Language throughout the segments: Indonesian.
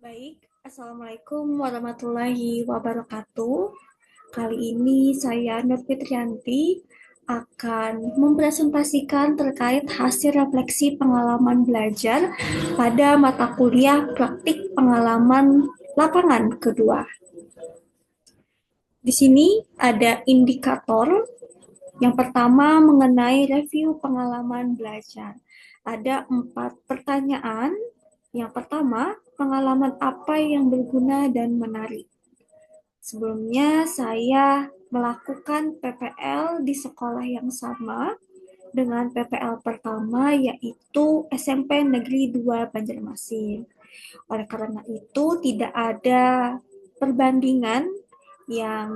Baik, Assalamualaikum warahmatullahi wabarakatuh. Kali ini saya Nur Fitrianti akan mempresentasikan terkait hasil refleksi pengalaman belajar pada mata kuliah praktik pengalaman lapangan kedua. Di sini ada indikator. Yang pertama mengenai review pengalaman belajar. Ada 4 pertanyaan. Yang pertama, pengalaman apa yang berguna dan menarik? Sebelumnya saya melakukan PPL di sekolah yang sama dengan PPL pertama yaitu SMP Negeri 2 Banjarmasin. Oleh karena itu tidak ada perbandingan yang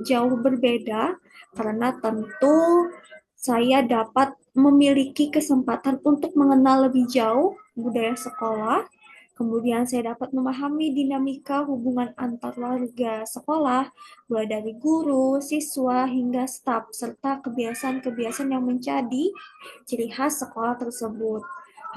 jauh berbeda karena tentu saya dapat memiliki kesempatan untuk mengenal lebih jauh budaya sekolah. Kemudian saya dapat memahami dinamika hubungan antar warga sekolah, mulai dari guru, siswa, hingga staf, serta kebiasaan-kebiasaan yang menjadi ciri khas sekolah tersebut.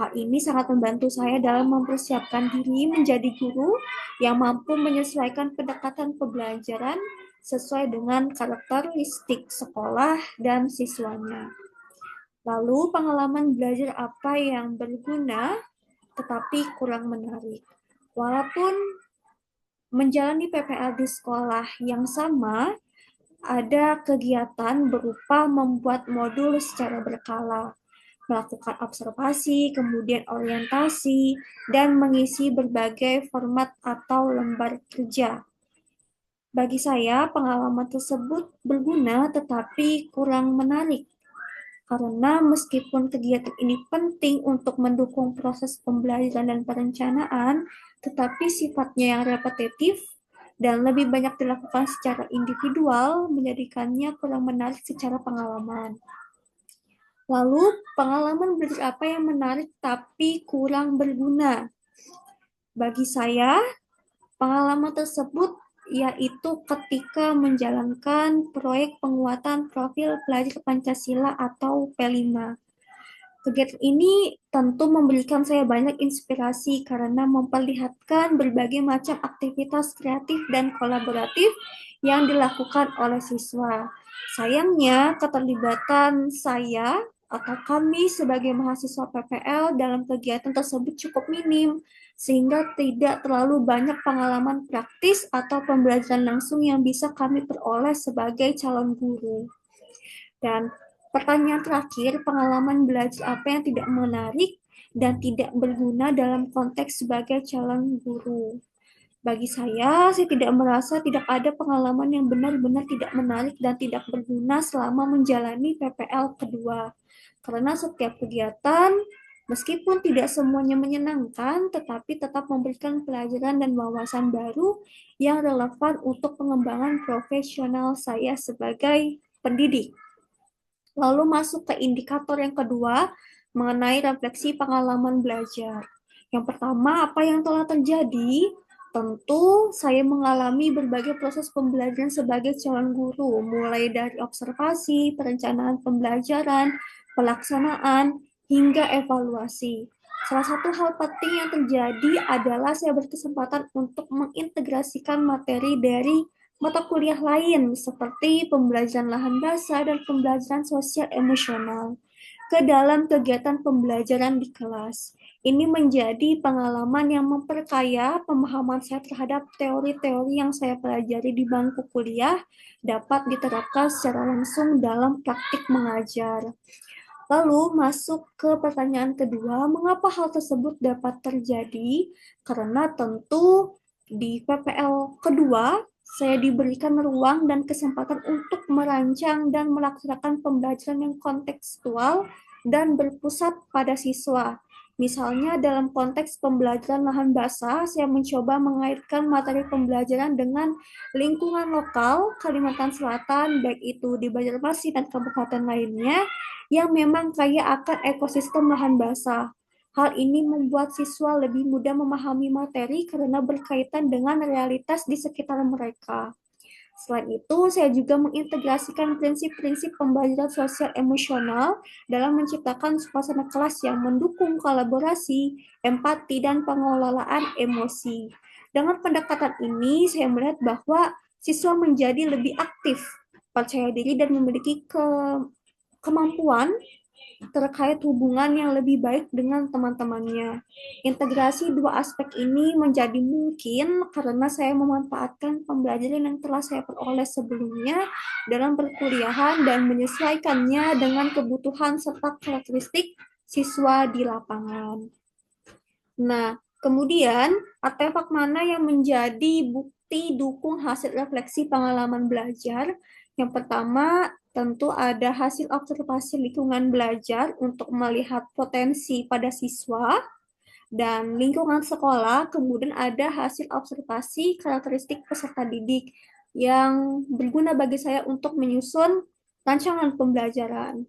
Hal ini sangat membantu saya dalam mempersiapkan diri menjadi guru yang mampu menyesuaikan pendekatan pembelajaran sesuai dengan karakteristik sekolah dan siswanya. Lalu pengalaman belajar apa yang berguna tetapi kurang menarik. Walaupun menjalani PPL di sekolah yang sama, ada kegiatan berupa membuat modul secara berkala, melakukan observasi, kemudian orientasi, dan mengisi berbagai format atau lembar kerja. Bagi saya, pengalaman tersebut berguna tetapi kurang menarik. Karena meskipun kegiatan ini penting untuk mendukung proses pembelajaran dan perencanaan, tetapi sifatnya yang repetitif dan lebih banyak dilakukan secara individual menjadikannya kurang menarik secara pengalaman. Lalu, pengalaman belajar apa yang menarik tapi kurang berguna? Bagi saya, pengalaman tersebut yaitu ketika menjalankan proyek penguatan profil pelajar Pancasila atau P5. Kegiatan ini tentu memberikan saya banyak inspirasi karena memperlihatkan berbagai macam aktivitas kreatif dan kolaboratif yang dilakukan oleh siswa. Sayangnya, keterlibatan saya atau kami sebagai mahasiswa PPL dalam kegiatan tersebut cukup minim, sehingga tidak terlalu banyak pengalaman praktis atau pembelajaran langsung yang bisa kami peroleh sebagai calon guru. Dan pertanyaan terakhir, pengalaman belajar apa yang tidak menarik dan tidak berguna dalam konteks sebagai calon guru? Bagi saya tidak merasa tidak ada pengalaman yang benar-benar tidak menarik dan tidak berguna selama menjalani PPL kedua. Karena setiap kegiatan, meskipun tidak semuanya menyenangkan, tetapi tetap memberikan pelajaran dan wawasan baru yang relevan untuk pengembangan profesional saya sebagai pendidik. Lalu masuk ke indikator yang kedua mengenai refleksi pengalaman belajar. Yang pertama, apa yang telah terjadi? Tentu saya mengalami berbagai proses pembelajaran sebagai calon guru, mulai dari observasi, perencanaan pembelajaran, pelaksanaan, hingga evaluasi. Salah satu hal penting yang terjadi adalah saya berkesempatan untuk mengintegrasikan materi dari mata kuliah lain seperti pembelajaran lahan basah dan pembelajaran sosial emosional ke dalam kegiatan pembelajaran di kelas. Ini menjadi pengalaman yang memperkaya pemahaman saya terhadap teori-teori yang saya pelajari di bangku kuliah dapat diterapkan secara langsung dalam praktik mengajar. Lalu masuk ke pertanyaan kedua, mengapa hal tersebut dapat terjadi? Karena tentu di PPL kedua, saya diberikan ruang dan kesempatan untuk merancang dan melaksanakan pembelajaran yang kontekstual dan berpusat pada siswa. Misalnya dalam konteks pembelajaran lahan basah, saya mencoba mengaitkan materi pembelajaran dengan lingkungan lokal Kalimantan Selatan, baik itu di Banjarmasin dan kabupaten lainnya, yang memang kaya akan ekosistem lahan basah. Hal ini membuat siswa lebih mudah memahami materi karena berkaitan dengan realitas di sekitar mereka. Selain itu, saya juga mengintegrasikan prinsip-prinsip pembelajaran sosial emosional dalam menciptakan suasana kelas yang mendukung kolaborasi, empati, dan pengelolaan emosi. Dengan pendekatan ini, saya melihat bahwa siswa menjadi lebih aktif, percaya diri, dan memiliki kemampuan terkait hubungan yang lebih baik dengan teman-temannya. Integrasi dua aspek ini menjadi mungkin karena saya memanfaatkan pembelajaran yang telah saya peroleh sebelumnya dalam perkuliahan dan menyesuaikannya dengan kebutuhan serta karakteristik siswa di lapangan. Nah, kemudian artefak mana yang menjadi bukti dukung hasil refleksi pengalaman belajar? Yang pertama, tentu ada hasil observasi lingkungan belajar untuk melihat potensi pada siswa dan lingkungan sekolah. Kemudian ada hasil observasi karakteristik peserta didik yang berguna bagi saya untuk menyusun rancangan pembelajaran.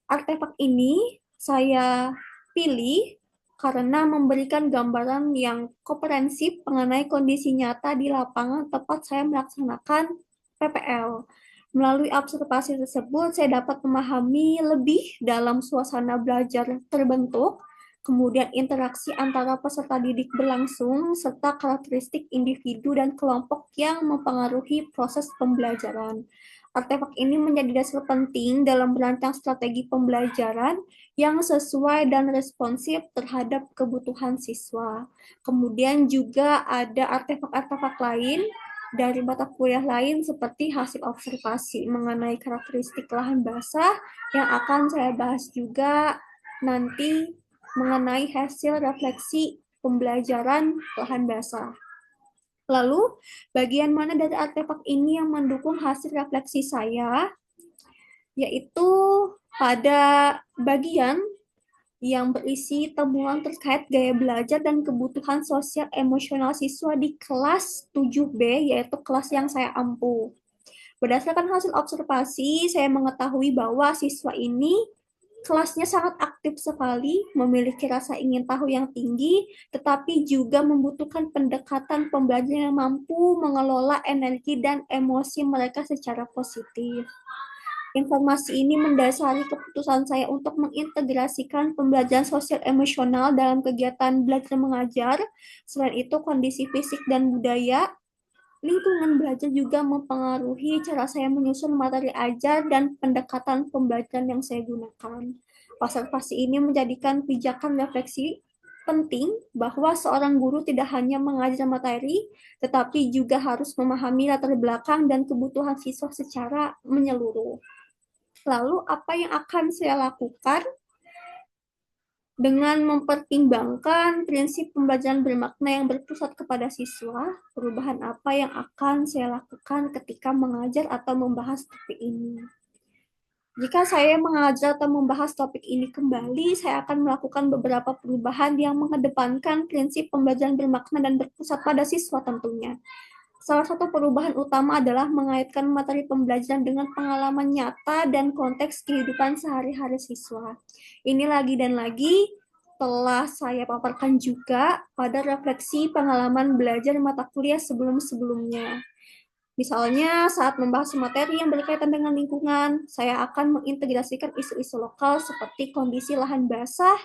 Artefak ini saya pilih karena memberikan gambaran yang komprehensif mengenai kondisi nyata di lapangan tempat saya melaksanakan PPL. Melalui observasi tersebut, saya dapat memahami lebih dalam suasana belajar terbentuk, kemudian interaksi antara peserta didik berlangsung, serta karakteristik individu dan kelompok yang mempengaruhi proses pembelajaran. Artefak ini menjadi dasar penting dalam merancang strategi pembelajaran yang sesuai dan responsif terhadap kebutuhan siswa. Kemudian juga ada artefak-artefak lain dari mata kuliah lain seperti hasil observasi mengenai karakteristik lahan basah yang akan saya bahas juga nanti mengenai hasil refleksi pembelajaran lahan basah. Lalu, bagian mana dari artefak ini yang mendukung hasil refleksi saya? Yaitu pada bagian yang berisi temuan terkait gaya belajar dan kebutuhan sosial emosional siswa di kelas 7B, yaitu kelas yang saya ampu. Berdasarkan hasil observasi, saya mengetahui bahwa siswa ini kelasnya sangat aktif sekali, memiliki rasa ingin tahu yang tinggi, tetapi juga membutuhkan pendekatan pembelajaran yang mampu mengelola energi dan emosi mereka secara positif. Informasi ini mendasari keputusan saya untuk mengintegrasikan pembelajaran sosial emosional dalam kegiatan belajar mengajar. Selain itu, kondisi fisik dan budaya lingkungan belajar juga mempengaruhi cara saya menyusun materi ajar dan pendekatan pembelajaran yang saya gunakan. Observasi ini menjadikan pijakan refleksi penting bahwa seorang guru tidak hanya mengajar materi, tetapi juga harus memahami latar belakang dan kebutuhan siswa secara menyeluruh. Lalu, apa yang akan saya lakukan? Dengan mempertimbangkan prinsip pembelajaran bermakna yang berpusat kepada siswa, perubahan apa yang akan saya lakukan ketika mengajar atau membahas topik ini? Jika saya mengajar atau membahas topik ini kembali, saya akan melakukan beberapa perubahan yang mengedepankan prinsip pembelajaran bermakna dan berpusat pada siswa tentunya. Salah satu perubahan utama adalah mengaitkan materi pembelajaran dengan pengalaman nyata dan konteks kehidupan sehari-hari siswa. Ini lagi dan lagi telah saya paparkan juga pada refleksi pengalaman belajar mata kuliah sebelum-sebelumnya. Misalnya saat membahas materi yang berkaitan dengan lingkungan, saya akan mengintegrasikan isu-isu lokal seperti kondisi lahan basah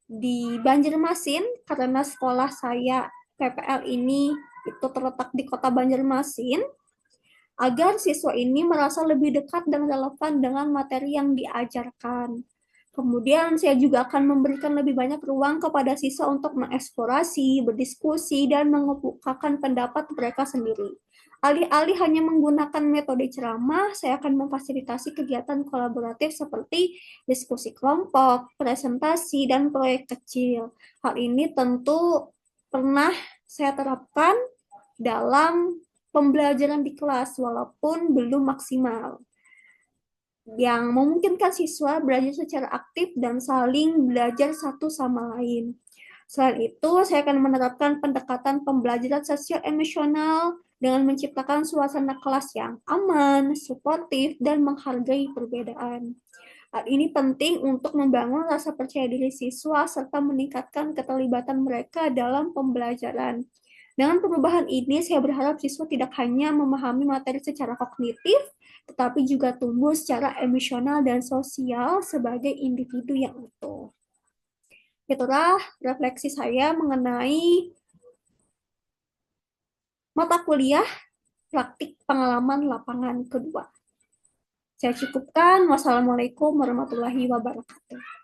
di Banjarmasin karena sekolah saya PPL ini itu terletak di kota Banjarmasin, agar siswa ini merasa lebih dekat dan relevan dengan materi yang diajarkan. Kemudian saya juga akan memberikan lebih banyak ruang kepada siswa untuk mengeksplorasi, berdiskusi, dan mengemukakan pendapat mereka sendiri. Alih-alih hanya menggunakan metode ceramah, saya akan memfasilitasi kegiatan kolaboratif seperti diskusi kelompok, presentasi, dan proyek kecil. Hal ini tentu pernah saya terapkan dalam pembelajaran di kelas, walaupun belum maksimal, yang memungkinkan siswa belajar secara aktif dan saling belajar satu sama lain. Selain itu, saya akan menerapkan pendekatan pembelajaran sosial emosional dengan menciptakan suasana kelas yang aman, suportif, dan menghargai perbedaan. Hal ini penting untuk membangun rasa percaya diri siswa serta meningkatkan keterlibatan mereka dalam pembelajaran. Dengan perubahan ini, saya berharap siswa tidak hanya memahami materi secara kognitif, tetapi juga tumbuh secara emosional dan sosial sebagai individu yang utuh. Itulah refleksi saya mengenai mata kuliah praktik pengalaman lapangan kedua. Saya cukupkan. Wassalamualaikum warahmatullahi wabarakatuh.